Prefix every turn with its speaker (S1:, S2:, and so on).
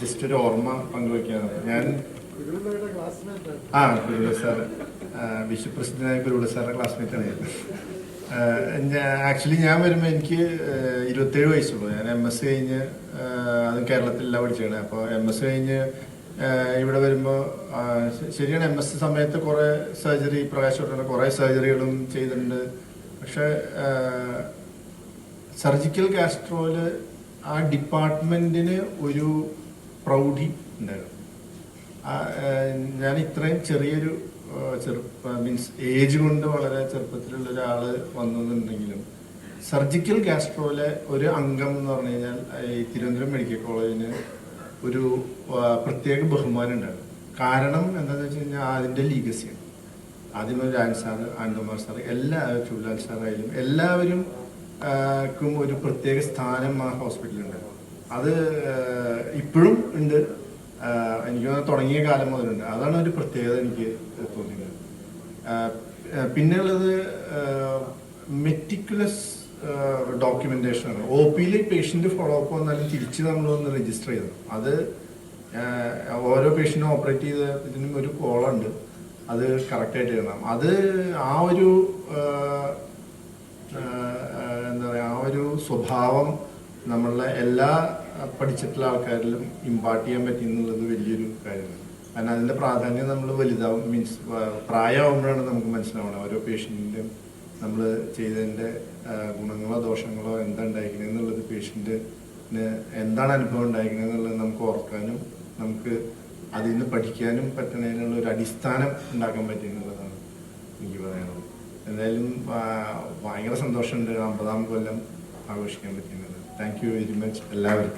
S1: Just ഒരു ഓർമ്മ പങ്കുവയ്ക്കാനാണ് ഞാൻ. കുരുവിള സാർ, വിശ്വപ്രസിദ്ധനായ കുരുവിള സാറിന്റെ ക്ലാസ്മേറ്റാണ് ഞാൻ. ആക്ച്വലി ഞാൻ വരുമ്പോൾ എനിക്ക് 27 വയസ്സുള്ളൂ. ഞാൻ MS കഴിഞ്ഞ്, അത് കേരളത്തിലല്ല പഠിച്ചാണ്. അപ്പോൾ MS കഴിഞ്ഞ് ഇവിടെ വരുമ്പോൾ ശരിയാണ്, MS സമയത്ത് കുറേ സർജറി, പ്രകാശോട്ടയുടെ കുറേ സർജറികളും ചെയ്തിട്ടുണ്ട്. പക്ഷെ സർജിക്കൽ ഗാസ്ട്രോയില് ആ ഡിപ്പാർട്ട്മെന്റിന് ഒരു പ്രൗഢി ഉണ്ടായിരുന്നു. ഞാൻ ഇത്രയും ചെറിയൊരു മീൻസ് ഏജ് കൊണ്ട് വളരെ ചെറുപ്പത്തിലുള്ള ഒരാൾ വന്നതെന്നുണ്ടെങ്കിലും സർജിക്കൽ ഗാസ്ട്രോയിലെ ഒരു അംഗം എന്ന് പറഞ്ഞു കഴിഞ്ഞാൽ ഈ തിരുവനന്തപുരം മെഡിക്കൽ കോളേജിന് ഒരു പ്രത്യേക ബഹുമാനം ഉണ്ടായിരുന്നു. കാരണം എന്താണെന്ന് വെച്ച് കഴിഞ്ഞാൽ അതിൻ്റെ ലീഗസിയാണ്. ആദ്യം രാജൻ സാറ്, ആനന്ദകുമാർ സാറ്, ചുല്ലാൻ സാറായാലും എല്ലാവരും ഒരു പ്രത്യേക സ്ഥാനം ആ ഹോസ്പിറ്റലുണ്ട്. അത് ഇപ്പോഴും ഉണ്ട്. എനിക്ക് തുടങ്ങിയ കാലം മുതലുണ്ട്. അതാണ് ഒരു പ്രത്യേകത എനിക്ക് തോന്നിയത്. പിന്നെയുള്ളത് മെറ്റിക്കുലസ് ഡോക്യുമെന്റേഷനാണ്. OP-യിൽ പേഷ്യന്റ് ഫോളോ അപ്പ് വന്നാലും തിരിച്ച് നമ്മൾ ഒന്ന് രജിസ്റ്റർ ചെയ്തു. അത് ഓരോ പേഷ്യന്റിനും ഓപ്പറേറ്റ് ചെയ്തതിനും ഒരു കോളുണ്ട്, അത് കറക്റ്റായിട്ട് ചെയ്യണം. അത് ആ ഒരു എന്താ പറയുക, ആ ഒരു സ്വഭാവം നമ്മളുടെ എല്ലാ പഠിച്ചിട്ടുള്ള ആൾക്കാരിലും ഇമ്പാർട്ട് ചെയ്യാൻ പറ്റി എന്നുള്ളത് വലിയൊരു കാര്യമാണ്. കാരണം അതിൻ്റെ പ്രാധാന്യം നമ്മൾ വലുതാവും, മീൻസ് പ്രായമാകുമ്പോഴാണ് നമുക്ക് മനസ്സിലാവണം ഓരോ പേഷ്യൻറ്റിൻ്റെയും നമ്മൾ ചെയ്തതിൻ്റെ ഗുണങ്ങളോ ദോഷങ്ങളോ എന്താ ഉണ്ടായിരിക്കുന്നത് എന്നുള്ളത്, പേഷ്യൻറ്റിന് എന്താണ് അനുഭവം ഉണ്ടായിരിക്കുന്നത് എന്നുള്ളത് നമുക്ക് ഓർക്കാനും നമുക്ക് അതിൽ നിന്ന് പഠിക്കാനും പറ്റുന്നതിനുള്ള ഒരു അടിസ്ഥാനം ഉണ്ടാക്കാൻ പറ്റിയെന്നുള്ളതാണ് എനിക്ക് പറയാനുള്ളത്. എന്തായാലും ഭയങ്കര സന്തോഷമുണ്ട് 50-ാം കൊല്ലം ആഘോഷിക്കാൻ പറ്റുന്നത്. താങ്ക് യു വെരി മച്ച് എല്ലാവരും.